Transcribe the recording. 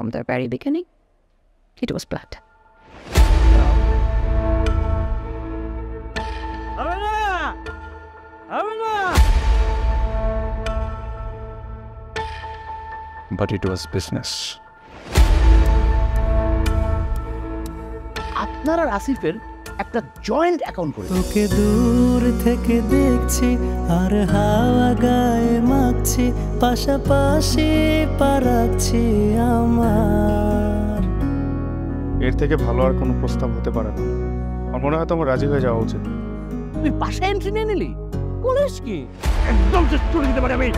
from the very beginning. It was planned. But it was business. আপনার আর আসিফের একটা joint account করে তোকে দূর থেকে দেখছি আর হাওয়া গায়ে মাখছি পাশাপাশি পা রাখছি আমার। এর থেকে ভালো আর কোনো প্রস্তাব হতে পারে না। আমার মনে হয় তোমার রাজি হয়ে যাওয়া উচিত। তুই বাসায় এন্ট্রি নিয়ে নিলি? বলিস কি? একদম শেষ করে দিতে পারি আমি।